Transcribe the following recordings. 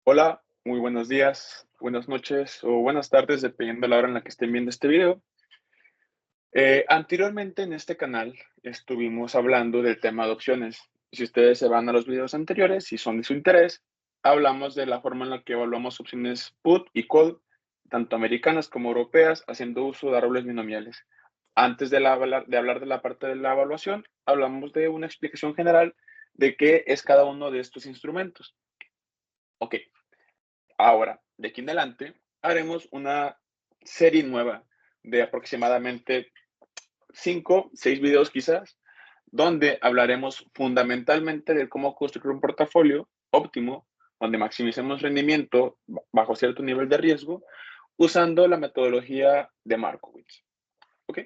Hola, muy buenos días, buenas noches o buenas tardes, dependiendo de la hora en la que estén viendo este video. Anteriormente en este canal estuvimos hablando del tema de opciones. Si ustedes se van a los videos anteriores, si son de su interés, hablamos de la forma en la que evaluamos opciones put y call, tanto americanas como europeas, haciendo uso de árboles binomiales. Antes de hablar de la parte de la evaluación, hablamos de una explicación general de qué es cada uno de estos instrumentos. Ok, ahora, de aquí en adelante, haremos una serie nueva de aproximadamente 5, 6 videos quizás, donde hablaremos fundamentalmente de cómo construir un portafolio óptimo, donde maximicemos rendimiento bajo cierto nivel de riesgo, usando la metodología de Markowitz. ¿Ok?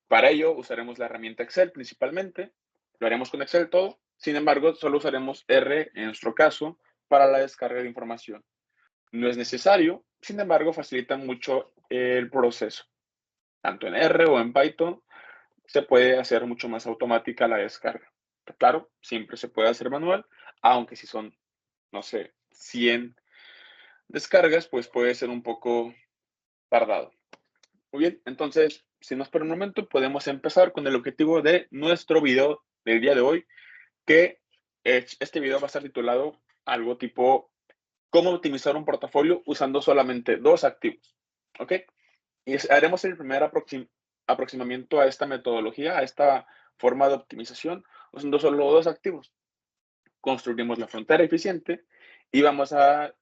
Para ello usaremos la herramienta Excel principalmente, lo haremos con Excel todo, sin embargo, solo usaremos R en nuestro caso para la descarga de información. No es necesario, sin embargo, facilita mucho el proceso. Tanto en R o en Python se puede hacer mucho más automática la descarga. Claro, siempre se puede hacer manual, aunque si son, no sé, 100 descargas, pues puede ser un poco tardado. Muy bien, entonces, sin más por un momento, podemos empezar con el objetivo de nuestro video del día de hoy, que este video va a estar titulado algo tipo cómo optimizar un portafolio usando solamente 2 activos. ¿Ok? Y haremos el primer aproximamiento a esta metodología, a esta forma de optimización, usando solo 2 activos. Construiremos la frontera eficiente y vamos a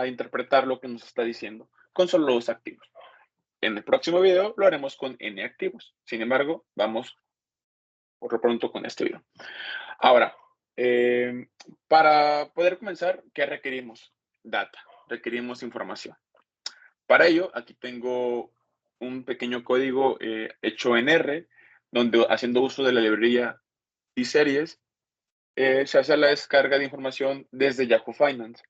interpretar lo que nos está diciendo con solo 2 activos. En el próximo video lo haremos con N activos. Sin embargo, vamos por lo pronto con este video. Ahora, para poder comenzar, ¿qué requerimos? Data, requerimos información. Para ello, aquí tengo un pequeño código hecho en R, donde haciendo uso de la librería T-Series, se hace la descarga de información desde Yahoo Finance.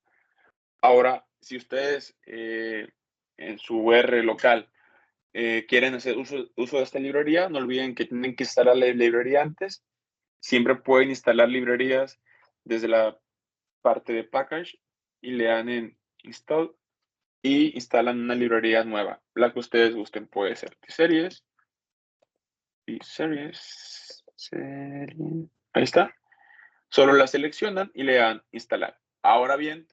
Ahora, si ustedes en su R local quieren hacer uso de esta librería, no olviden que tienen que instalar la librería antes. Siempre pueden instalar librerías desde la parte de Package y le dan en Install y instalan una librería nueva, la que ustedes busquen. Puede ser T-Series, serie. Ahí está. Solo la seleccionan y le dan instalar. Ahora bien,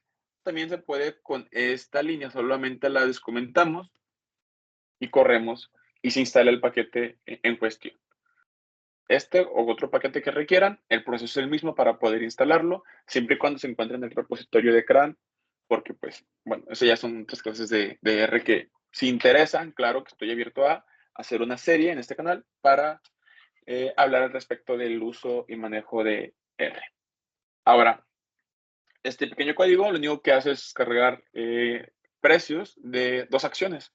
también se puede con esta línea, solamente la descomentamos y corremos y se instala el paquete en cuestión. Este o otro paquete que requieran, el proceso es el mismo para poder instalarlo, siempre y cuando se encuentre en el repositorio de CRAN, porque pues, bueno, eso ya son otras clases de R que si interesan, claro que estoy abierto a hacer una serie en este canal para hablar al respecto del uso y manejo de R. Ahora, este pequeño código lo único que hace es cargar precios de 2 acciones.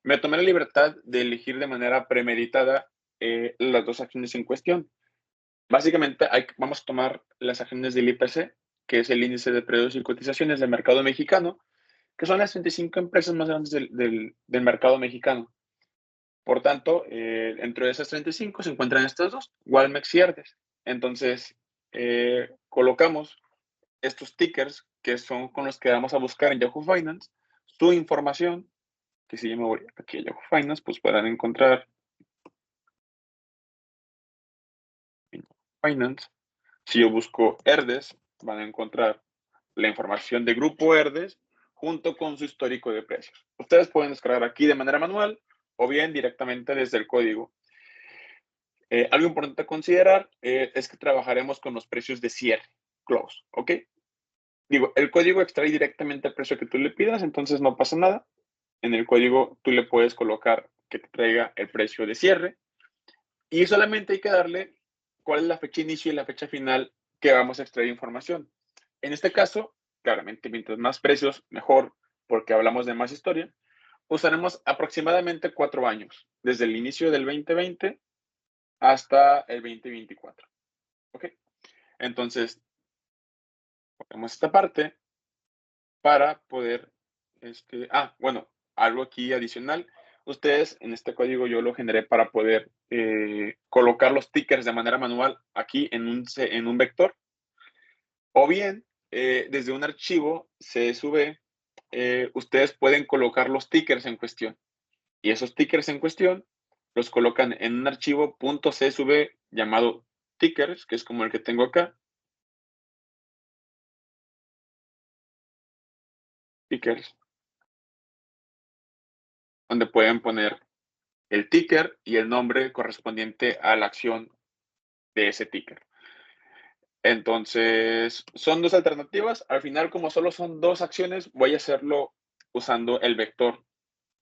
Me tomé la libertad de elegir de manera premeditada las 2 acciones en cuestión. Básicamente, vamos a tomar las acciones del IPC, que es el índice de precios y cotizaciones del mercado mexicano, que son las 35 empresas más grandes del mercado mexicano. Por tanto, dentro de esas 35 se encuentran estas dos, Walmex y Ardes. Entonces, colocamos estos tickers, que son con los que vamos a buscar en Yahoo Finance, su información, que si yo me voy aquí a Yahoo Finance, pues podrán encontrar en Finance. Si yo busco Herdes, van a encontrar la información de Grupo Herdes junto con su histórico de precios. Ustedes pueden descargar aquí de manera manual o bien directamente desde el código. Algo importante a considerar es que trabajaremos con los precios de cierre, close, ¿ok? Digo, el código extrae directamente el precio que tú le pidas, entonces no pasa nada. En el código tú le puedes colocar que te traiga el precio de cierre y solamente hay que darle cuál es la fecha inicio y la fecha final que vamos a extraer información. En este caso, claramente, mientras más precios, mejor, porque hablamos de más historia. Usaremos aproximadamente 4 años, desde el inicio del 2020 hasta el 2024. ¿Ok? Entonces, ponemos esta parte para poder, bueno, algo aquí adicional. Ustedes en este código yo lo generé para poder colocar los tickers de manera manual aquí en un vector. O bien, desde un archivo CSV, ustedes pueden colocar los tickers en cuestión. Y esos tickers en cuestión los colocan en un archivo .csv llamado tickers, que es como el que tengo acá. Tickers. Donde pueden poner el ticker y el nombre correspondiente a la acción de ese ticker. Entonces, son dos alternativas. Al final, como solo son dos acciones, voy a hacerlo usando el vector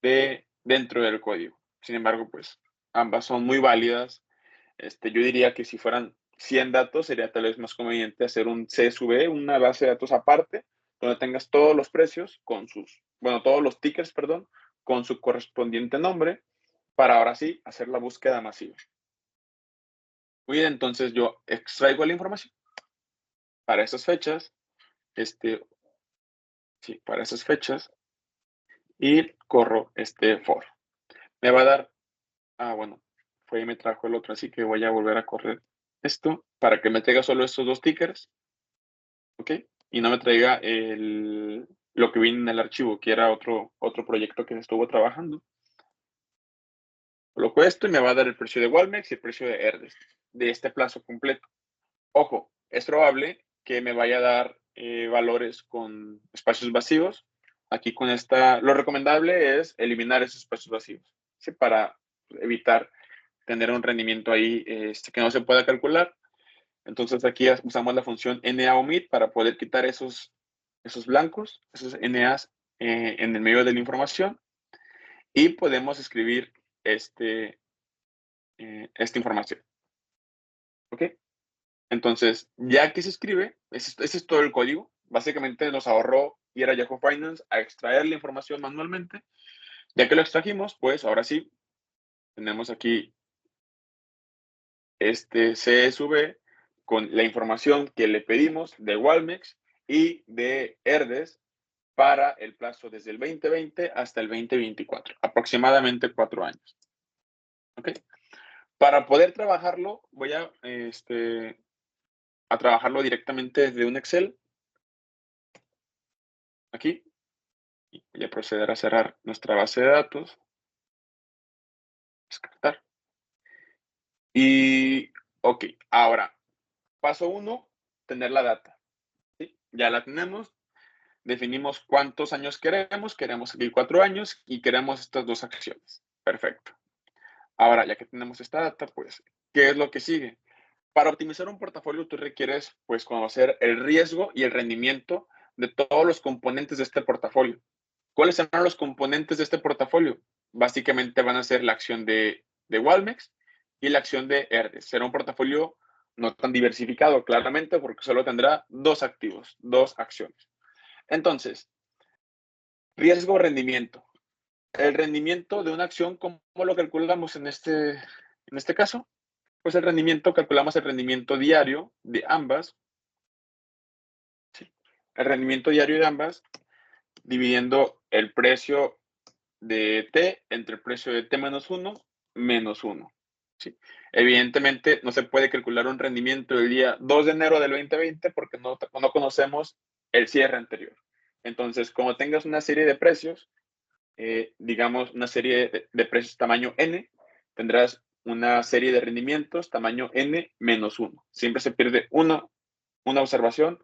de dentro del código. Sin embargo, pues ambas son muy válidas. Yo diría que si fueran 100 datos, sería tal vez más conveniente hacer un CSV, una base de datos aparte, donde tengas todos los precios con todos los tickers, perdón, con su correspondiente nombre, para ahora sí hacer la búsqueda masiva. Muy bien, entonces yo extraigo la información para esas fechas, para esas fechas, y corro este for. Me va a dar, bueno, fue y me trajo el otro, así que voy a volver a correr esto para que me traiga solo estos dos tickers, ¿ok? Y no me traiga lo que viene en el archivo, que era otro proyecto que se estuvo trabajando. Coloco esto y me va a dar el precio de Walmex y el precio de Herdes, de este plazo completo. Ojo, es probable que me vaya a dar valores con espacios vacíos. Aquí con esta, lo recomendable es eliminar esos espacios vacíos, ¿sí? Para evitar tener un rendimiento ahí que no se pueda calcular. Entonces aquí usamos la función NaOmit para poder quitar esos blancos, esos NAs en el medio de la información, y podemos escribir esta información. ¿Ok? Entonces, ya que se escribe, ese es todo el código. Básicamente nos ahorró ir a Yahoo Finance a extraer la información manualmente. Ya que lo extrajimos, pues ahora sí, tenemos aquí este CSV con la información que le pedimos de Walmex y de Herdes para el plazo desde el 2020 hasta el 2024, aproximadamente 4 años. ¿Ok? Para poder trabajarlo, voy a trabajarlo directamente desde un Excel. Aquí. Y voy a proceder a cerrar nuestra base de datos. Descartar. Y, ok, ahora, paso 1, tener la data. ¿Sí? Ya la tenemos. Definimos cuántos años queremos aquí 4 años y queremos estas dos acciones. Perfecto. Ahora, ya que tenemos esta data, pues, ¿qué es lo que sigue? Para optimizar un portafolio, tú requieres, pues, conocer el riesgo y el rendimiento de todos los componentes de este portafolio. ¿Cuáles serán los componentes de este portafolio? Básicamente van a ser la acción de Walmex y la acción de Herdes. Será un portafolio no tan diversificado, claramente, porque solo tendrá dos activos, dos acciones. Entonces, riesgo-rendimiento. El rendimiento de una acción, ¿cómo lo calculamos en este caso? Pues calculamos el rendimiento diario de ambas. ¿Sí? El rendimiento diario de ambas dividiendo el precio de T entre el precio de T menos 1 menos 1. ¿Sí? Evidentemente, no se puede calcular un rendimiento del día 2 de enero del 2020 porque no conocemos el cierre anterior. Entonces, como tengas una serie de precios, digamos una serie de precios tamaño N, tendrás una serie de rendimientos tamaño N menos 1. Siempre se pierde una observación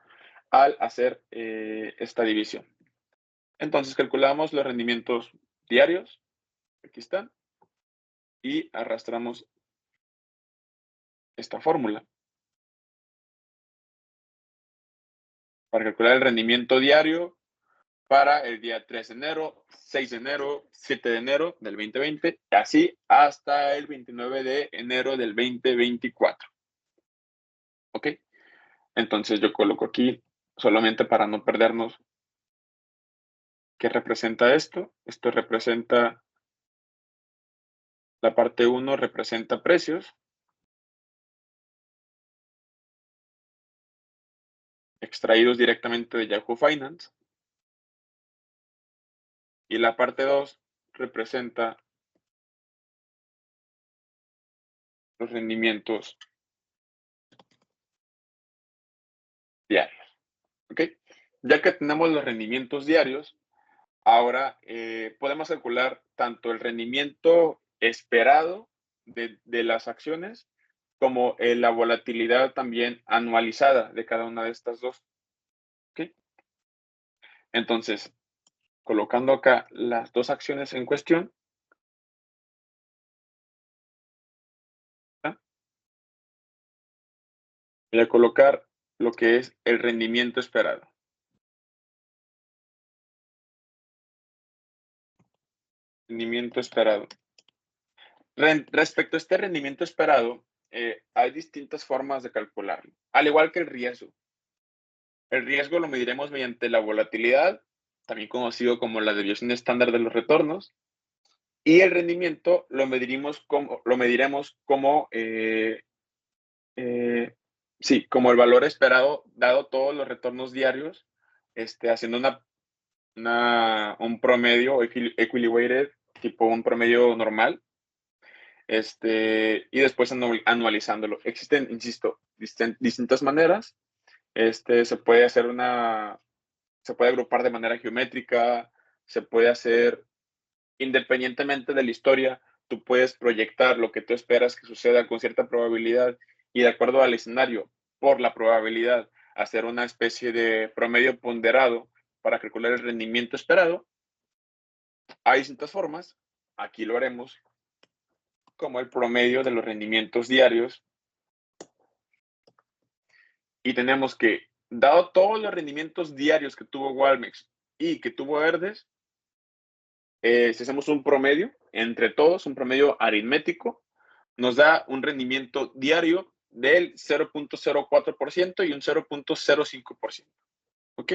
al hacer esta división. Entonces calculamos los rendimientos diarios, aquí están, y arrastramos esta fórmula. Para calcular el rendimiento diario para el día 3 de enero, 6 de enero, 7 de enero del 2020, y así hasta el 29 de enero del 2024. ¿Ok? Entonces yo coloco aquí, solamente para no perdernos, ¿qué representa esto? Esto representa, la parte 1 representa precios, extraídos directamente de Yahoo Finance. Y la parte 2 representa los rendimientos diarios. ¿Ok? Ya que tenemos los rendimientos diarios, ahora podemos calcular tanto el rendimiento esperado de las acciones como la volatilidad también anualizada de cada una de estas dos. ¿Ok? Entonces, colocando acá las dos acciones en cuestión, ¿ah? Voy a colocar lo que es el rendimiento esperado. Rendimiento esperado. Respecto a este rendimiento esperado, hay distintas formas de calcularlo, al igual que el riesgo. El riesgo lo mediremos mediante la volatilidad, también conocido como la desviación estándar de los retornos, y el rendimiento lo mediremos como, sí, como el valor esperado dado todos los retornos diarios, haciendo un promedio equilibrated, tipo un promedio normal, y después anualizándolo. Existen, insisto, distintas maneras. Se puede hacer se puede agrupar de manera geométrica, se puede hacer independientemente de la historia, tú puedes proyectar lo que tú esperas que suceda con cierta probabilidad y de acuerdo al escenario, por la probabilidad, hacer una especie de promedio ponderado para calcular el rendimiento esperado. Hay distintas formas, aquí lo haremos como el promedio de los rendimientos diarios y tenemos que, dado todos los rendimientos diarios que tuvo Walmex y que tuvo Verdes, si hacemos un promedio entre todos, un promedio aritmético, nos da un rendimiento diario del 0.04% y un 0.05%. ¿Ok?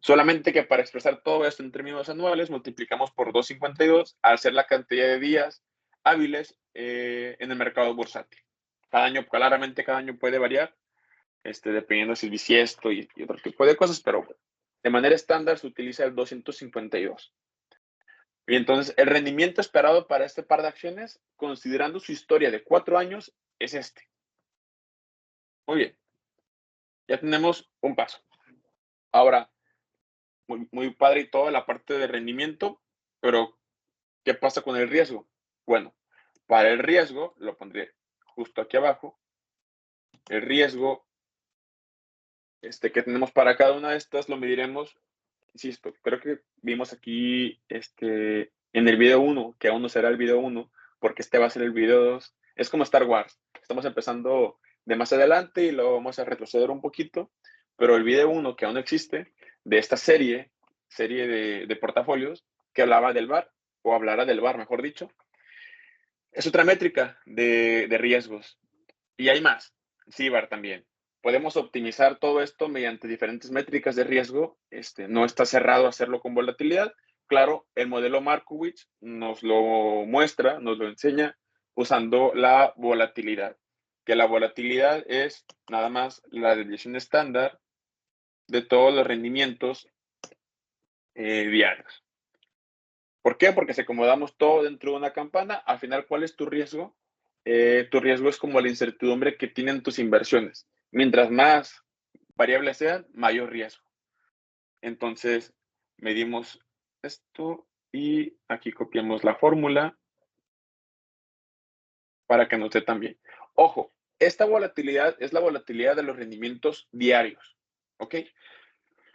Solamente que para expresar todo esto en términos anuales, multiplicamos por 2.52 al ser la cantidad de días hábiles en el mercado bursátil. Claramente cada año puede variar, dependiendo si es bisiesto y otro tipo de cosas, pero de manera estándar se utiliza el 252. Y entonces el rendimiento esperado para este par de acciones, considerando su historia de 4 años, es este. Muy bien, ya tenemos un paso. Ahora, muy padre y toda la parte de rendimiento, pero ¿qué pasa con el riesgo? Bueno, para el riesgo, lo pondré justo aquí abajo, el riesgo que tenemos para cada una de estas lo mediremos, insisto, creo que vimos aquí en el video 1, que aún no será el video 1, porque este va a ser el video 2. Es como Star Wars, estamos empezando de más adelante y lo vamos a retroceder un poquito, pero el video 1, que aún no existe, de esta serie de portafolios, que hablaba del VAR, o hablará del VAR, mejor dicho, es otra métrica de riesgos. Y hay más, CIBAR también. Podemos optimizar todo esto mediante diferentes métricas de riesgo. No está cerrado a hacerlo con volatilidad. Claro, el modelo Markowitz nos lo muestra, nos lo enseña usando la volatilidad, que la volatilidad es nada más la desviación estándar de todos los rendimientos diarios. ¿Por qué? Porque si acomodamos todo dentro de una campana, al final, ¿cuál es tu riesgo? Tu riesgo es como la incertidumbre que tienen tus inversiones. Mientras más variables sean, mayor riesgo. Entonces, medimos esto y aquí copiamos la fórmula para que nos dé también. Ojo, esta volatilidad es la volatilidad de los rendimientos diarios. ¿Ok?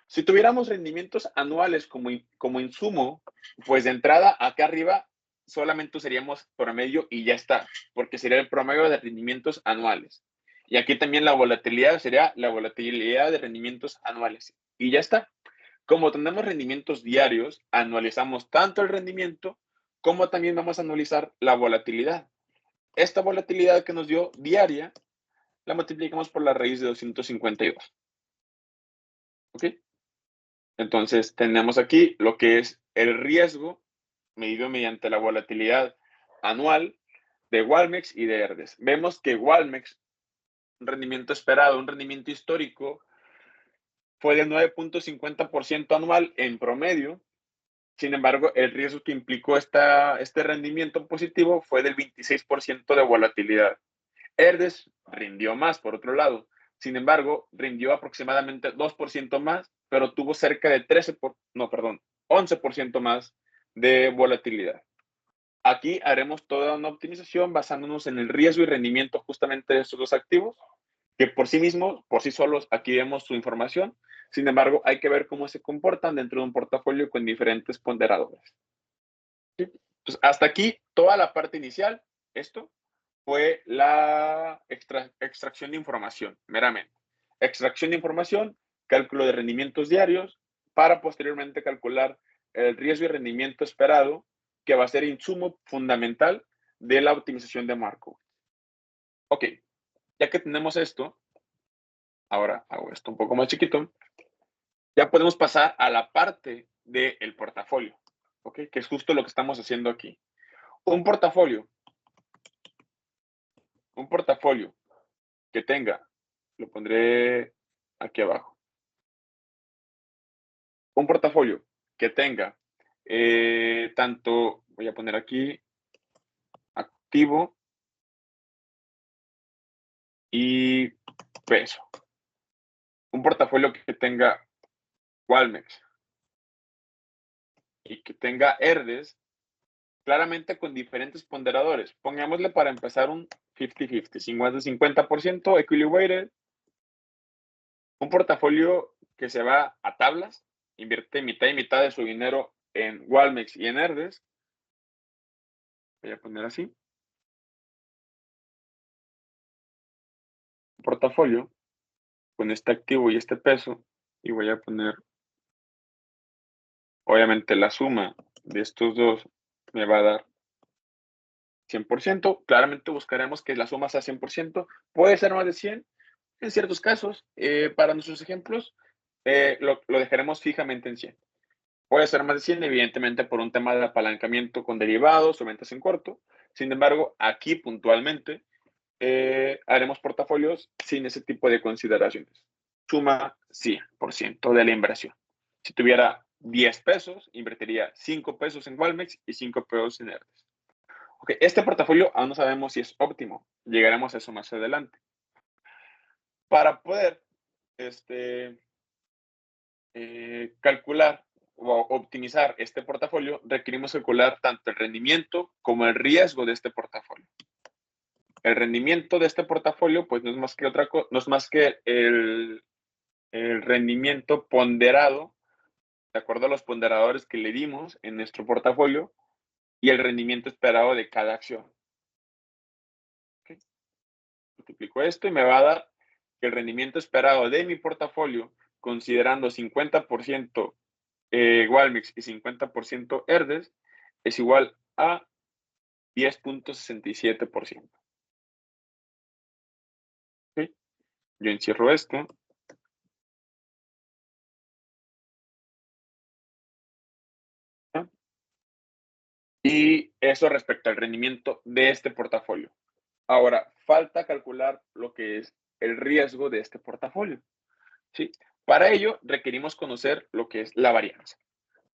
Si tuviéramos rendimientos anuales como insumo, pues de entrada acá arriba solamente usaríamos promedio y ya está, porque sería el promedio de rendimientos anuales. Y aquí también la volatilidad sería la volatilidad de rendimientos anuales. Y ya está. Como tenemos rendimientos diarios, anualizamos tanto el rendimiento como también vamos a anualizar la volatilidad. Esta volatilidad que nos dio diaria la multiplicamos por la raíz de 252. ¿Ok? Entonces, tenemos aquí lo que es el riesgo medido mediante la volatilidad anual de Walmex y de Herdes. Vemos que Walmex, un rendimiento esperado, un rendimiento histórico, fue del 9.50% anual en promedio. Sin embargo, el riesgo que implicó este rendimiento positivo fue del 26% de volatilidad. Herdes rindió más, por otro lado. Sin embargo, rindió aproximadamente 2% más pero tuvo cerca de 11% más de volatilidad. Aquí haremos toda una optimización basándonos en el riesgo y rendimiento justamente de estos dos activos, que por sí mismos, por sí solos, aquí vemos su información. Sin embargo, hay que ver cómo se comportan dentro de un portafolio con diferentes ponderadores. ¿Sí? Entonces, hasta aquí, toda la parte inicial, esto fue la extracción de información, meramente. Extracción de información, cálculo de rendimientos diarios, para posteriormente calcular el riesgo y rendimiento esperado, que va a ser insumo fundamental de la optimización de Markov. Ok, ya que tenemos esto, ahora hago esto un poco más chiquito, ya podemos pasar a la parte del portafolio, ¿ok? Que es justo lo que estamos haciendo aquí. Un portafolio que tenga, lo pondré aquí abajo, un portafolio que tenga tanto, voy a poner aquí, activo y peso. Un portafolio que tenga Walmex y que tenga ERDES, claramente con diferentes ponderadores. Pongámosle para empezar un 50-50, 50% equity weighted. Un portafolio que se va a tablas, invierte mitad y mitad de su dinero en Walmex y en ERDES. Voy a poner así. Un portafolio con este activo y este peso. Y voy a poner, obviamente, la suma de estos dos me va a dar 100%. Claramente buscaremos que la suma sea 100%. Puede ser más de 100 en ciertos casos. Para nuestros ejemplos, lo dejaremos fijamente en 100. Puede ser más de 100, evidentemente, por un tema de apalancamiento con derivados o ventas en corto. Sin embargo, aquí puntualmente haremos portafolios sin ese tipo de consideraciones. Suma 100% de la inversión. Si tuviera 10 pesos, invertiría 5 pesos en Walmex y 5 pesos en ERTES. Okay, este portafolio aún no sabemos si es óptimo. Llegaremos a eso más adelante. Para poder calcular o optimizar este portafolio, requerimos calcular tanto el rendimiento como el riesgo de este portafolio. El rendimiento de este portafolio, pues no es más que no es más que el rendimiento ponderado, de acuerdo a los ponderadores que le dimos en nuestro portafolio, y el rendimiento esperado de cada acción. ¿Okay? Multiplico esto y me va a dar que el rendimiento esperado de mi portafolio, considerando 50% Walmex y 50% ERDES, es igual a 10.67%. ¿Okay? Yo encierro esto. ¿No? Y eso respecto al rendimiento de este portafolio. Ahora, falta calcular lo que es el riesgo de este portafolio. ¿Sí? Para ello, requerimos conocer lo que es la varianza.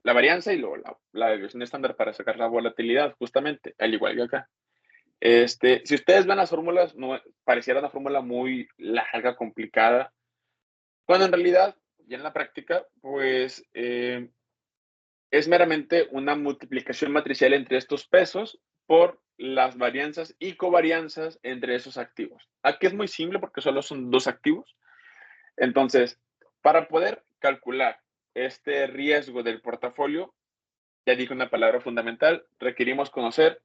La varianza y luego la desviación estándar para sacar la volatilidad, justamente, al igual que acá. Si ustedes ven las fórmulas, no, pareciera una fórmula muy larga, complicada, cuando en realidad, ya en la práctica, pues es meramente una multiplicación matricial entre estos pesos por las varianzas y covarianzas entre esos activos. Aquí es muy simple porque solo son dos activos. Entonces, para poder calcular este riesgo del portafolio, ya dije una palabra fundamental, requerimos conocer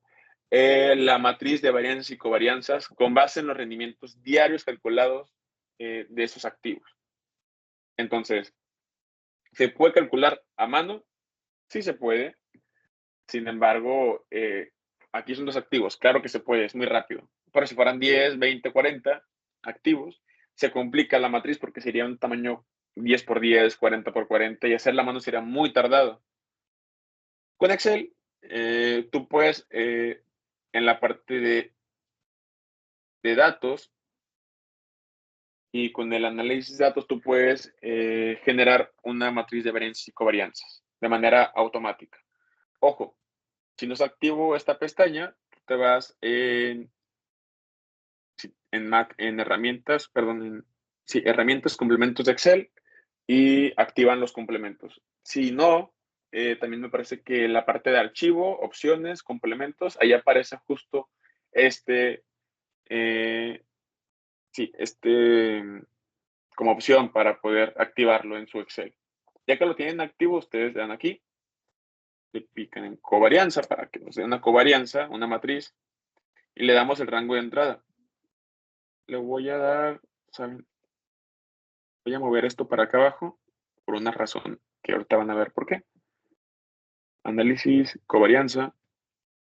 la matriz de varianzas y covarianzas con base en los rendimientos diarios calculados de esos activos. Entonces, ¿se puede calcular a mano? Sí se puede. Sin embargo, aquí son dos activos. Claro que se puede, es muy rápido. Pero si fueran 10, 20, 40 activos, se complica la matriz porque sería un tamaño 10 por 10, 40 por 40 y hacer la mano sería muy tardado. Con Excel, tú puedes, en la parte de datos y con el análisis de datos, tú puedes generar una matriz de varianzas y covarianzas de manera automática. Ojo, si no es activo esta pestaña, te vas en herramientas, perdón, herramientas, complementos de Excel, y activan los complementos. Si no, también me parece que en la parte de archivo, opciones, complementos, ahí aparece justo este, sí, como opción para poder activarlo en su Excel. Ya que lo tienen activo, ustedes le dan aquí, le pican en covarianza para que nos dé una covarianza, una matriz, y le damos el rango de entrada. Le voy a dar, ¿saben? Voy a mover esto para acá abajo por una razón que ahorita van a ver por qué. Análisis, covarianza,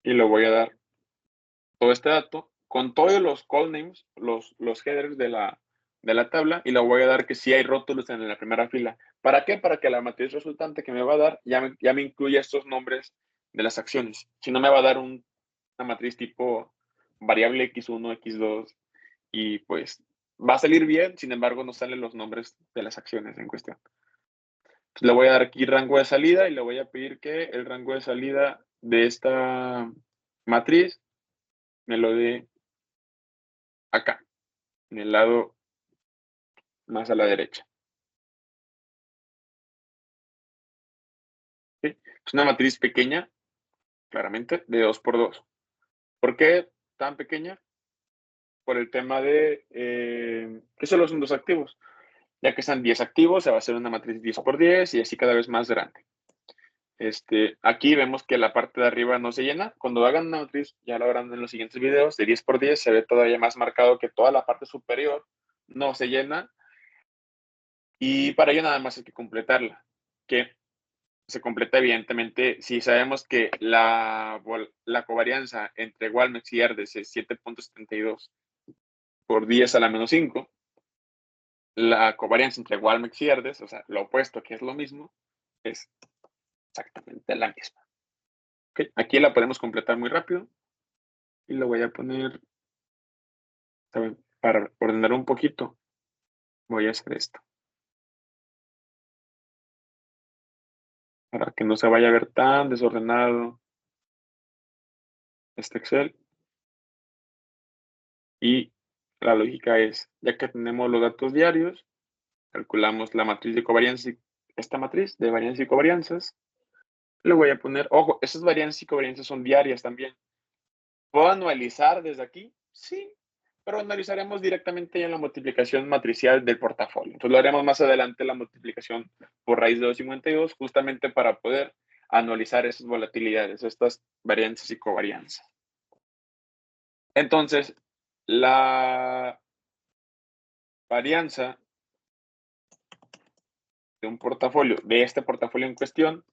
y le voy a dar todo este dato con todos los call names, los headers de la tabla, y le voy a dar que sí hay rótulos en la primera fila. ¿Para qué? Para que la matriz resultante que me va a dar ya me incluya estos nombres de las acciones. Si no, me va a dar una matriz tipo variable x1, x2, y pues va a salir bien, sin embargo no salen los nombres de las acciones en cuestión. Entonces, le voy a dar aquí rango de salida y le voy a pedir que el rango de salida de esta matriz me lo dé acá, en el lado más a la derecha. ¿Sí? Es una matriz pequeña, claramente, de 2 por 2. ¿Por qué tan pequeña? Por el tema de que solo son 2 activos. Ya que están 10 activos, se va a hacer una matriz 10 por 10 y así cada vez más grande. Aquí vemos que la parte de arriba no se llena. Cuando hagan una matriz, ya lo verán en los siguientes videos, de 10 por 10 se ve todavía más marcado que toda la parte superior no se llena. Y para ello nada más hay que completarla. Que se completa evidentemente si sabemos que la covarianza entre Walmex y Ardes es 7.72 por 10 a la menos 5. La covarianza entre Walmex y Ardes, o sea, lo opuesto que es lo mismo, es exactamente la misma. ¿Okay? Aquí la podemos completar muy rápido y lo voy a poner, ¿saben? Para ordenar un poquito, voy a hacer esto. Para que no se vaya a ver tan desordenado este Excel. Y la lógica es, ya que tenemos los datos diarios, calculamos la matriz de covarianza, esta matriz de varianza y covarianzas. Le voy a poner, ojo, esas varianzas y covarianzas son diarias también. ¿Puedo anualizar desde aquí? Sí, pero analizaremos directamente ya en la multiplicación matricial del portafolio. Entonces lo haremos más adelante la multiplicación por raíz de 252, justamente para poder anualizar esas volatilidades, estas varianzas y covarianzas. Entonces, la varianza de un portafolio, de este portafolio en cuestión,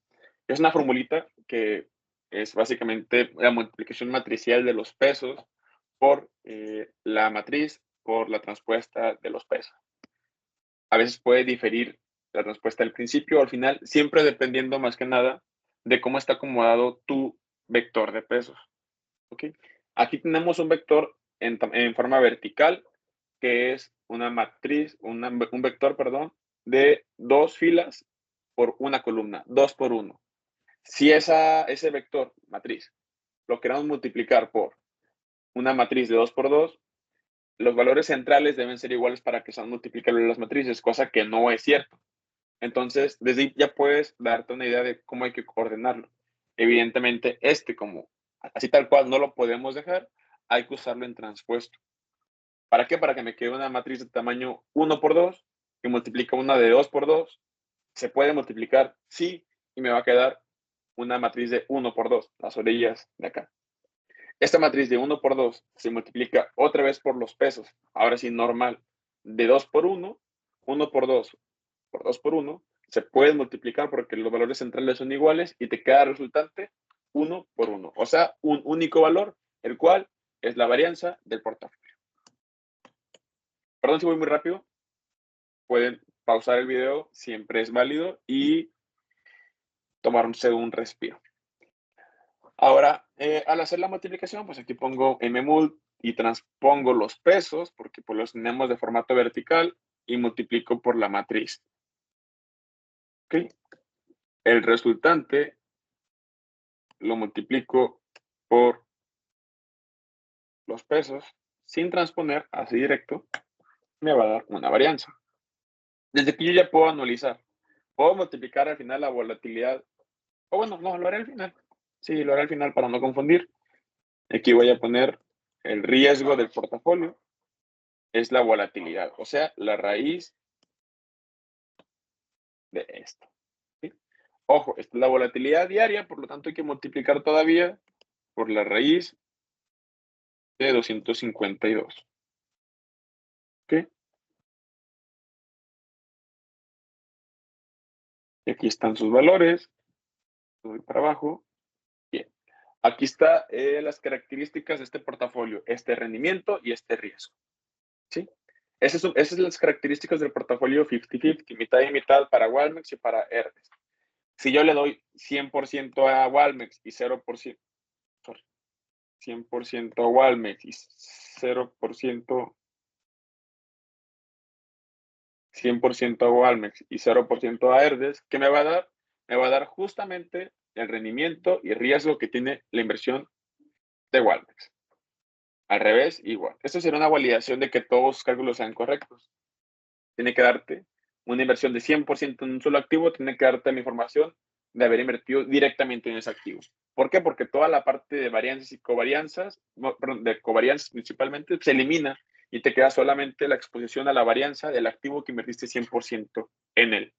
es una formulita que es básicamente la multiplicación matricial de los pesos por la matriz por la transpuesta de los pesos. A veces puede diferir la respuesta al principio o al final, siempre dependiendo más que nada de cómo está acomodado tu vector de pesos. ¿Okay? Aquí tenemos un vector en forma vertical, que es una matriz, un vector, perdón, de 2 filas por una columna, 2 por 1. Si ese vector, matriz, lo queremos multiplicar por una matriz de 2 por 2, los valores centrales deben ser iguales para que sean multiplicables las matrices, cosa que no es cierto. Entonces, desde ahí ya puedes darte una idea de cómo hay que ordenarlo. Evidentemente, como así tal cual no lo podemos dejar, hay que usarlo en transpuesto. ¿Para qué? Para que me quede una matriz de tamaño 1 por 2 que multiplica una de 2 por 2. ¿Se puede multiplicar? Sí, y me va a quedar una matriz de 1 por 2, las orillas de acá. Esta matriz de 1 por 2 se multiplica otra vez por los pesos, ahora sí normal, de 2 por 1, 1 por 2 por 2 por 1, se pueden multiplicar porque los valores centrales son iguales y te queda resultante 1 por 1. O sea, un único valor, el cual es la varianza del portafolio. Perdón si voy muy rápido. Pueden pausar el video, siempre es válido, y tomarse un respiro. Ahora, al hacer la multiplicación, pues aquí pongo mmult y transpongo los pesos, porque pues los tenemos de formato vertical, y multiplico por la matriz. ¿Okay? El resultante lo multiplico por los pesos sin transponer, así directo, me va a dar una varianza. Desde aquí yo ya puedo anualizar. Puedo multiplicar al final la volatilidad. O bueno, no, lo haré al final. Sí, lo haré al final para no confundir. Aquí voy a poner el riesgo del portafolio. Es la volatilidad, o sea, la raíz de esto. ¿Sí? Ojo, esta es la volatilidad diaria, por lo tanto hay que multiplicar todavía por la raíz de 252. ¿Ok? Y aquí están sus valores. Voy para abajo. Bien. Aquí está las características de este portafolio, este rendimiento y este riesgo. ¿Sí? Esas son las características del portafolio 50-50, mitad y mitad para Walmex y para Hermes. Si yo le doy 100% a Walmex y 0%, 100% a Walmex y 0%, 100% a Walmex y 0% a Herdes, ¿qué me va a dar? Me va a dar justamente el rendimiento y riesgo que tiene la inversión de Walmex. Al revés, igual. Esto será una validación de que todos los cálculos sean correctos. Tiene que darte una inversión de 100% en un solo activo, tiene que darte la información de haber invertido directamente en ese activo. ¿Por qué? Porque toda la parte de varianzas y covarianzas, perdón, de covarianzas principalmente, se elimina y te queda solamente la exposición a la varianza del activo que invertiste 100% en él.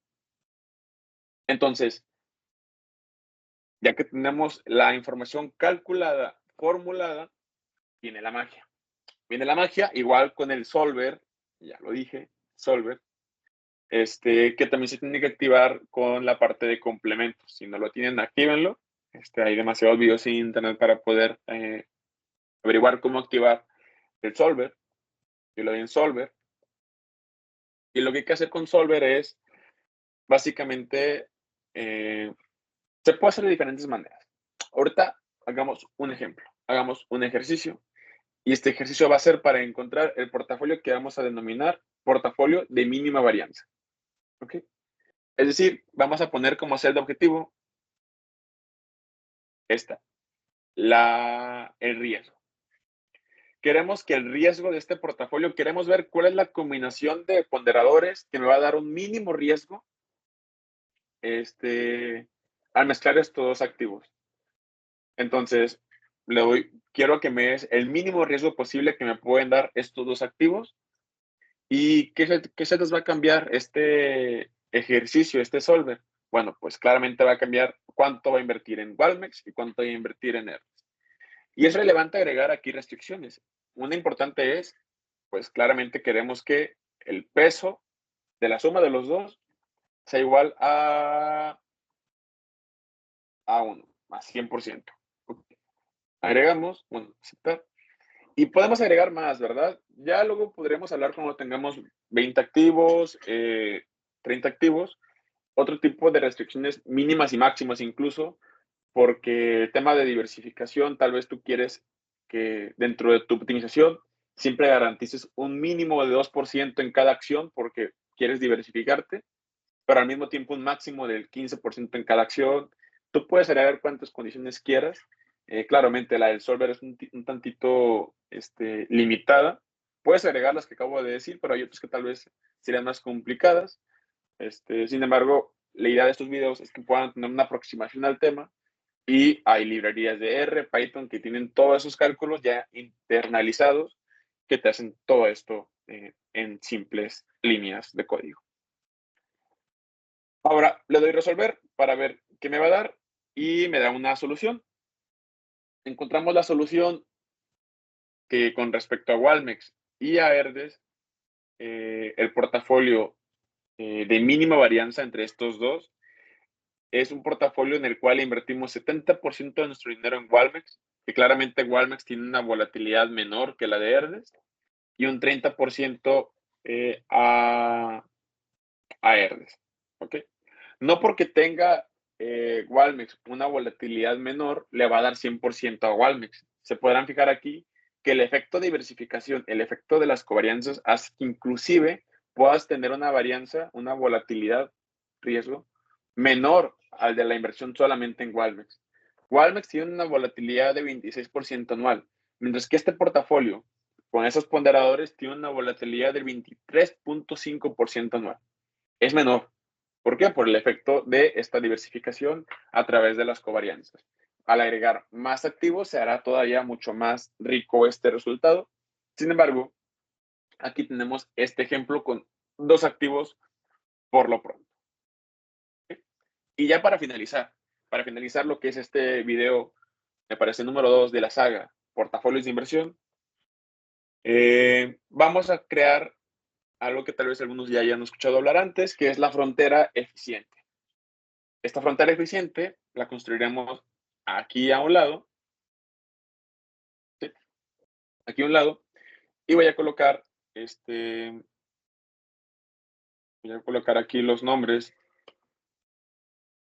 Entonces, ya que tenemos la información calculada, formulada, viene la magia. Viene la magia, igual con el solver, ya lo dije, solver, que también se tiene que activar con la parte de complementos. Si no lo tienen, actívenlo. Hay demasiados videos en internet para poder averiguar cómo activar el solver. Yo lo doy en solver. Y lo que hay que hacer con solver es, básicamente, se puede hacer de diferentes maneras. Ahorita hagamos un ejemplo, hagamos un ejercicio. Y este ejercicio va a ser para encontrar el portafolio que vamos a denominar portafolio de mínima varianza. ¿Ok? Es decir, vamos a poner como celda objetivo el riesgo. Queremos que el riesgo de este portafolio, queremos ver cuál es la combinación de ponderadores que me va a dar un mínimo riesgo al mezclar estos dos activos. Entonces, quiero que me des el mínimo riesgo posible que me pueden dar estos dos activos. ¿Y qué se les va a cambiar este ejercicio, este solver? Bueno, pues claramente va a cambiar cuánto va a invertir en Walmex y cuánto va a invertir en Hermes. Y es relevante agregar aquí restricciones. Una importante es, pues claramente queremos que el peso de la suma de los dos sea igual a 1, más 100%. Agregamos, bueno, aceptar. Y podemos agregar más, ¿verdad? Ya luego podremos hablar cuando tengamos 20 activos, 30 activos, otro tipo de restricciones mínimas y máximas incluso, porque el tema de diversificación, tal vez tú quieres que dentro de tu optimización siempre garantices un mínimo de 2% en cada acción porque quieres diversificarte, pero al mismo tiempo un máximo del 15% en cada acción. Tú puedes agregar cuantas condiciones quieras. Claramente la del solver es un tantito limitada. Puedes agregar las que acabo de decir, pero hay otras que tal vez serían más complicadas. Sin embargo, la idea de estos videos es que puedan tener una aproximación al tema y hay librerías de R, Python que tienen todos esos cálculos ya internalizados que te hacen todo esto en simples líneas de código. Ahora le doy resolver para ver qué me va a dar y me da una solución. Encontramos la solución que con respecto a Walmex y a Herdes, el portafolio de mínima varianza entre estos dos es un portafolio en el cual invertimos 70% de nuestro dinero en Walmex, que claramente Walmex tiene una volatilidad menor que la de Herdes, y un 30% a Herdes. ¿Ok? No porque tenga Walmex una volatilidad menor, le va a dar 100% a Walmex. Se podrán fijar aquí que el efecto de diversificación, el efecto de las covarianzas, hace que inclusive puedas tener una varianza, una volatilidad, riesgo, menor al de la inversión solamente en Walmex. Walmex tiene una volatilidad de 26% anual, mientras que este portafolio, con esos ponderadores, tiene una volatilidad del 23.5% anual. es menor. ¿Por qué? Por el efecto de esta diversificación a través de las covarianzas. Al agregar más activos se hará todavía mucho más rico este resultado. Sin embargo, aquí tenemos este ejemplo con 2 activos por lo pronto. ¿Sí? Y ya para finalizar lo que es este video, me parece número 2 de la saga Portafolios de Inversión, vamos a crear algo que tal vez algunos ya hayan escuchado hablar antes, que es la frontera eficiente. Esta frontera eficiente la construiremos aquí a un lado, ¿sí? Aquí a un lado, y voy a colocar aquí los nombres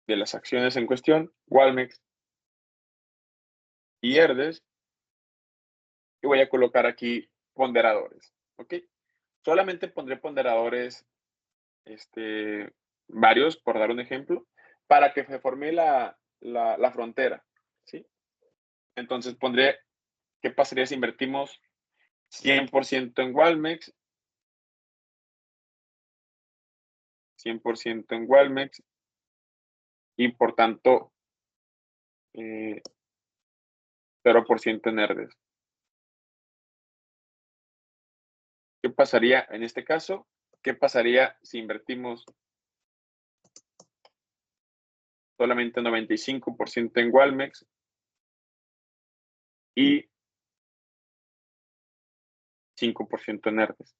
de las acciones en cuestión, Walmex y Herdes, y voy a colocar aquí ponderadores, ¿ok? Solamente pondré ponderadores varios, por dar un ejemplo, para que se forme la frontera, ¿sí? Entonces pondré, ¿qué pasaría si invertimos 100% en Walmex, 100% en Walmex y por tanto 0% en Herdes? ¿Qué pasaría en este caso? ¿Qué pasaría si invertimos solamente 95% en Walmex y 5% en Herdes?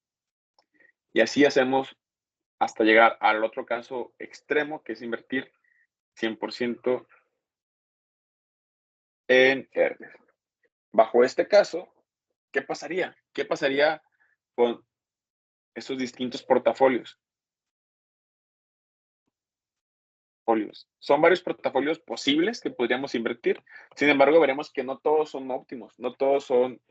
Y así hacemos hasta llegar al otro caso extremo, que es invertir 100% en Herdes. Bajo este caso, ¿qué pasaría? ¿Qué pasaría con esos distintos portafolios? Son varios portafolios posibles que podríamos invertir. Sin embargo, veremos que no todos son óptimos, no todos son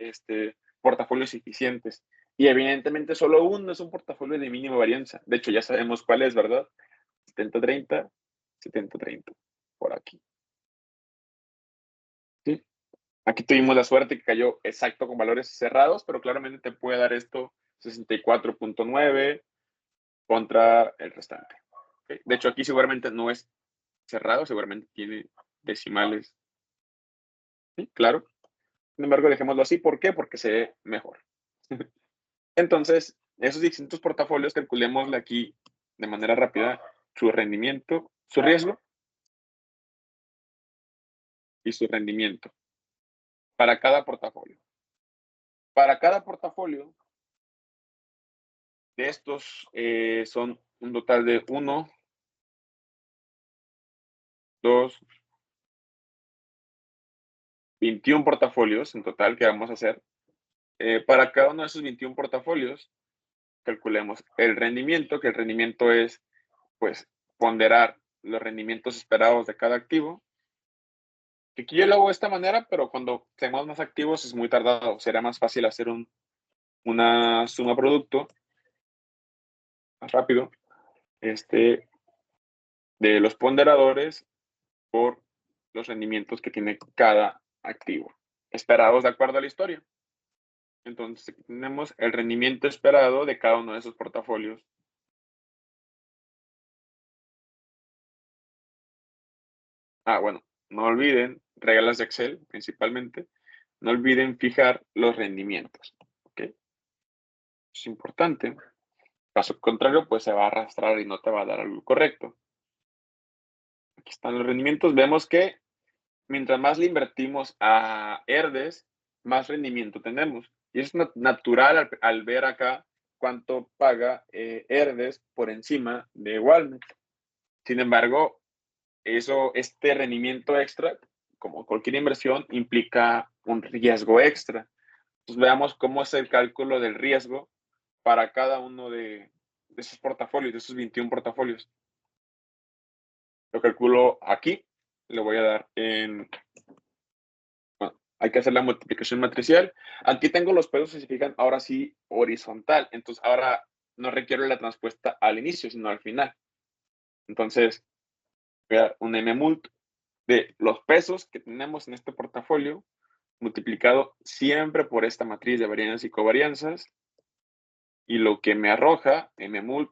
portafolios eficientes. Y evidentemente solo uno es un portafolio de mínima varianza. De hecho, ya sabemos cuál es, ¿verdad? 70-30, 70-30, por aquí. ¿Sí? Aquí tuvimos la suerte que cayó exacto con valores cerrados, pero claramente te puede dar esto 64.9 contra el restante. ¿Okay? De hecho, aquí seguramente no es cerrado, seguramente tiene decimales. ¿Sí? Claro. Sin embargo, dejémoslo así. ¿Por qué? Porque se ve mejor. Entonces, esos distintos portafolios, calculémosle aquí de manera rápida su rendimiento, su riesgo y su rendimiento para cada portafolio. Para cada portafolio de estos son un total de 1, 2, 21 portafolios en total que vamos a hacer. Para cada uno de esos 21 portafolios, calculemos el rendimiento, que el rendimiento es, pues, ponderar los rendimientos esperados de cada activo. Que aquí yo lo hago de esta manera, pero cuando tenemos más activos es muy tardado. Será más fácil hacer una suma producto más rápido de los ponderadores por los rendimientos que tiene cada activo, esperados de acuerdo a la historia. Entonces, tenemos el rendimiento esperado de cada uno de esos portafolios. Bueno, no olviden, reglas de Excel principalmente, no olviden fijar los rendimientos. ¿Ok? Es importante. Caso contrario, pues se va a arrastrar y no te va a dar algo correcto. Aquí están los rendimientos. Vemos que mientras más le invertimos a Herdes, más rendimiento tenemos. Y es natural al ver acá cuánto paga Herdes por encima de Walmart. Sin embargo, este rendimiento extra, como cualquier inversión, implica un riesgo extra. Entonces veamos cómo es el cálculo del riesgo para cada uno de esos portafolios, de esos 21 portafolios. Lo calculo aquí, le voy a dar en... Bueno, hay que hacer la multiplicación matricial. Aquí tengo los pesos, si se fijan, ahora sí horizontal. Entonces ahora no requiero la transpuesta al inicio, sino al final. Entonces, voy a dar un mmult de los pesos que tenemos en este portafolio multiplicado siempre por esta matriz de varianzas y covarianzas, y lo que me arroja mmult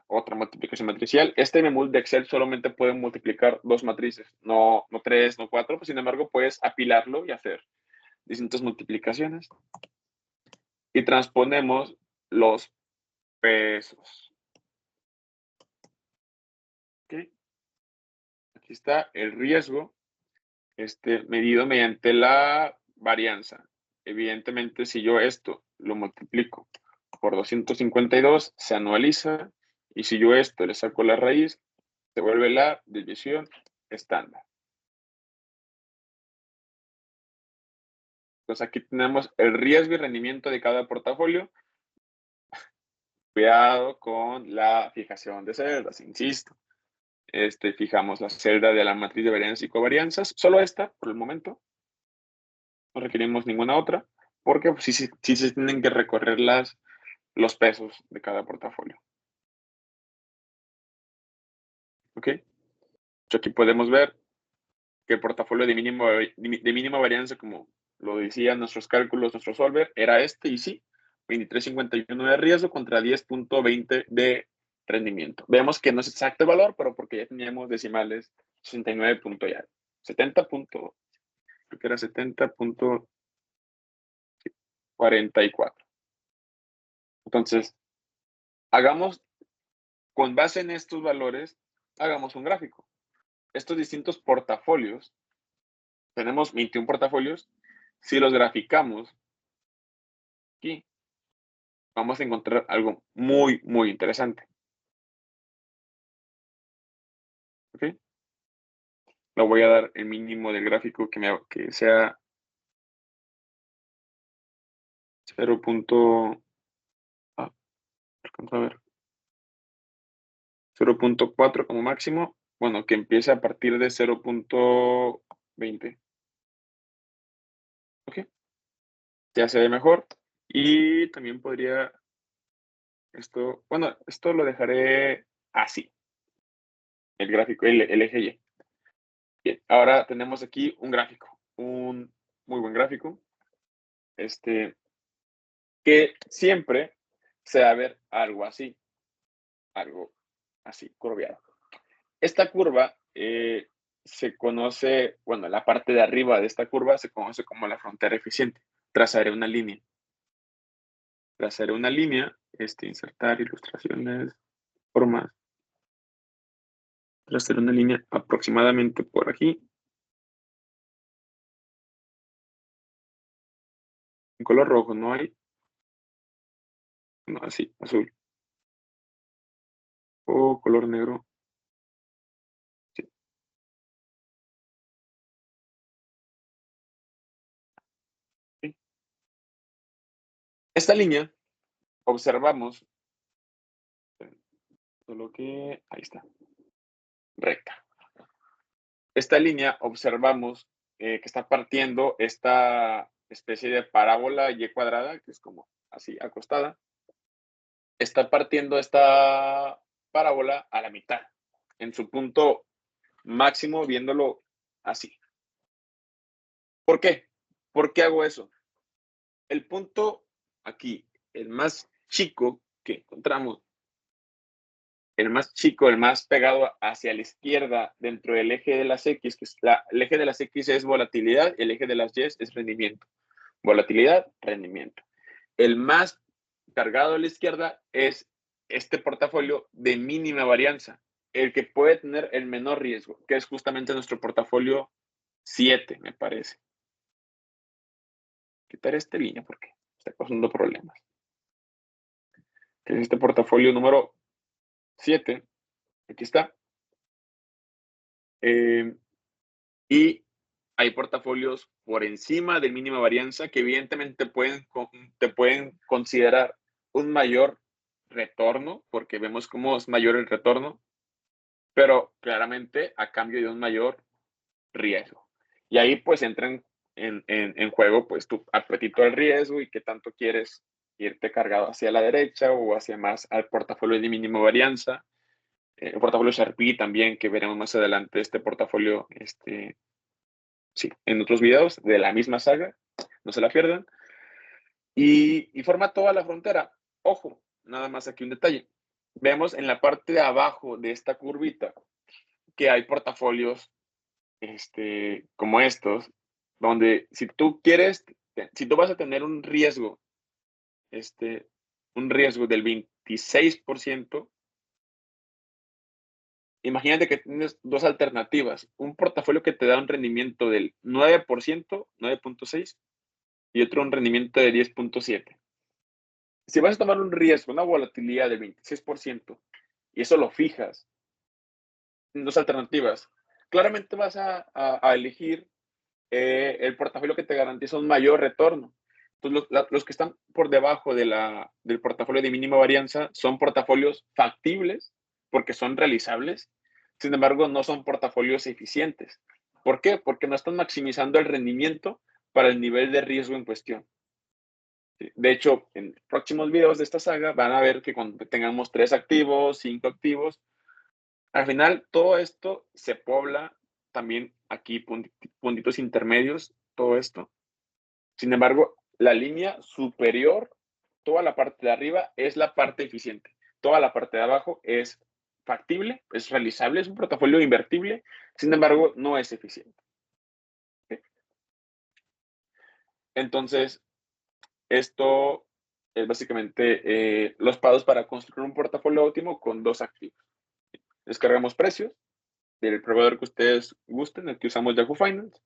otra multiplicación matricial. Este memul de Excel solamente puede multiplicar 2 matrices, no 3, no 4, pues, sin embargo, puedes apilarlo y hacer distintas multiplicaciones. Y transponemos los pesos. ¿Okay? Aquí está el riesgo medido mediante la varianza. Evidentemente, si yo esto lo multiplico por 252, se anualiza. Y si yo esto le saco la raíz, se vuelve la división estándar. Entonces aquí tenemos el riesgo y rendimiento de cada portafolio. Cuidado con la fijación de celdas, insisto. Fijamos la celda de la matriz de varianzas y covarianzas, solo esta por el momento. No requerimos ninguna otra, porque sí se tienen que recorrer los pesos de cada portafolio. ¿Ok? Aquí podemos ver que el portafolio de mínima varianza, como lo decían nuestros cálculos, nuestro solver, era y sí, 23.51 de riesgo contra 10.20 de rendimiento. Vemos que no es exacto el valor, pero porque ya teníamos decimales 69 punto ya, 70 punto, creo que era 70.44. Entonces, con base en estos valores, hagamos un gráfico. Estos distintos portafolios, tenemos 21 portafolios, si los graficamos aquí, vamos a encontrar algo muy, muy interesante. ¿Ok? Le voy a dar el mínimo del gráfico que sea 0. A ver, 0.4 como máximo. Bueno, que empiece a partir de 0.20. ¿Ok? Ya se ve mejor. Y también podría esto lo dejaré así. El gráfico, el eje Y. Bien, ahora tenemos aquí un gráfico, un muy buen gráfico, que siempre se va a ver algo así, curviado. Esta curva se conoce, bueno, la parte de arriba de esta curva se conoce como la frontera eficiente. Trazaré una línea. Insertar ilustraciones, formas. Trazaré una línea aproximadamente por aquí. En color rojo no hay. No, así, azul. O color negro. Sí. Sí. Esta línea observamos, solo que ahí está, recta. Esta línea observamos que está partiendo esta especie de parábola Y cuadrada, que es como así acostada. Está partiendo esta parábola a la mitad, en su punto máximo, viéndolo así. ¿Por qué? ¿Por qué hago eso? El punto aquí, el más chico que encontramos, el más chico, el más pegado hacia la izquierda dentro del eje de las X, que es el eje de las X es volatilidad, el eje de las Y es rendimiento. Volatilidad, rendimiento. El más cargado a la izquierda es este portafolio de mínima varianza, el que puede tener el menor riesgo, que es justamente nuestro portafolio 7, me parece. Quitar esta línea porque está causando problemas. Que es este portafolio número 7. Aquí está. Y hay portafolios por encima de mínima varianza que evidentemente te pueden considerar un mayor retorno, porque vemos cómo es mayor el retorno, pero claramente a cambio de un mayor riesgo. Y ahí pues entran en juego pues tu apetito al riesgo y qué tanto quieres irte cargado hacia la derecha o hacia más al portafolio de mínima varianza. El portafolio Sharpie también, que veremos más adelante, este portafolio, sí, en otros videos de la misma saga, no se la pierdan. Y forma toda la frontera. Ojo, nada más aquí un detalle. vemos en la parte de abajo de esta curvita que hay portafolios como estos, donde si tú vas a tener un riesgo del 26%, imagínate que tienes dos alternativas. Un portafolio que te da un rendimiento del 9%, 9.6, y otro un rendimiento de 10.7. Si vas a tomar un riesgo, una volatilidad del 26%, y eso lo fijas en dos alternativas, claramente vas a elegir el portafolio que te garantiza un mayor retorno. Entonces, los que están por debajo del portafolio de mínima varianza son portafolios factibles porque son realizables. Sin embargo, no son portafolios eficientes. ¿Por qué? Porque no están maximizando el rendimiento para el nivel de riesgo en cuestión. De hecho, en próximos videos de esta saga van a ver que cuando tengamos 3 activos, 5 activos, al final todo esto se pobla también aquí, puntitos intermedios, todo esto. Sin embargo, la línea superior, toda la parte de arriba es la parte eficiente. Toda la parte de abajo es factible, es realizable, es un portafolio invertible, sin embargo, no es eficiente. Entonces, esto es básicamente los pasos para construir un portafolio óptimo con 2 activos. Descargamos precios del proveedor que ustedes gusten, el que usamos Yahoo Finance.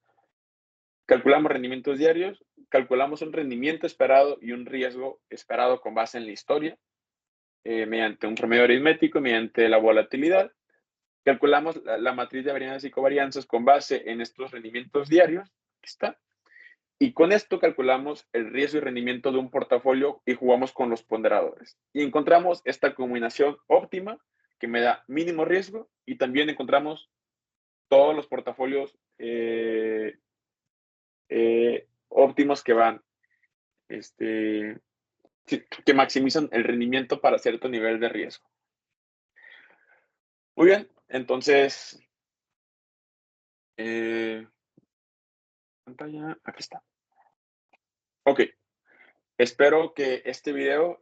Calculamos rendimientos diarios, calculamos un rendimiento esperado y un riesgo esperado con base en la historia, mediante un promedio aritmético, mediante la volatilidad. Calculamos la matriz de varianzas y covarianzas con base en estos rendimientos diarios. Aquí está. Y con esto calculamos el riesgo y rendimiento de un portafolio y jugamos con los ponderadores. Y encontramos esta combinación óptima que me da mínimo riesgo y también encontramos todos los portafolios óptimos que van, que maximizan el rendimiento para cierto nivel de riesgo. Muy bien, entonces, pantalla, aquí está. Ok, espero que este video,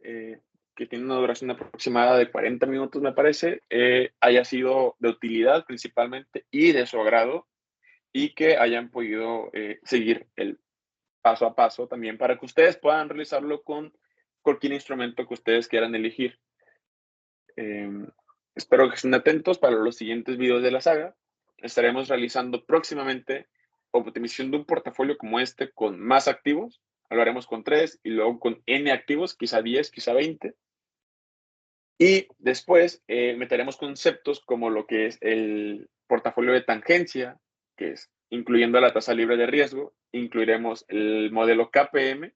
que tiene una duración aproximada de 40 minutos, me parece, haya sido de utilidad principalmente y de su agrado, y que hayan podido seguir el paso a paso también para que ustedes puedan realizarlo con cualquier instrumento que ustedes quieran elegir. Espero que estén atentos para los siguientes videos de la saga. Estaremos realizando próximamente optimización de un portafolio como este con más activos. Lo haremos con 3 y luego con N activos, quizá 10, quizá 20. Y después meteremos conceptos como lo que es el portafolio de tangencia, que es incluyendo la tasa libre de riesgo, incluiremos el modelo KPM,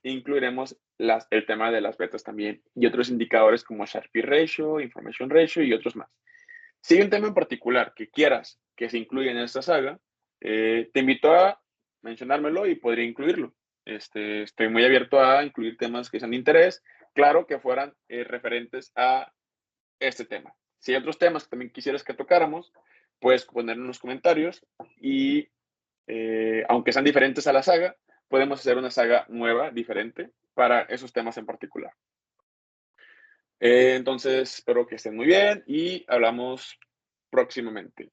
incluiremos el tema de las betas también y otros indicadores como Sharpe Ratio, Information Ratio y otros más. Si hay un tema en particular que quieras que se incluya en esta saga, te invito a mencionármelo y podría incluirlo. Estoy muy abierto a incluir temas que sean de interés, claro que fueran referentes a este tema. Si hay otros temas que también quisieras que tocáramos, puedes poner en los comentarios y aunque sean diferentes a la saga, podemos hacer una saga nueva, diferente, para esos temas en particular. Entonces, espero que estén muy bien y hablamos próximamente.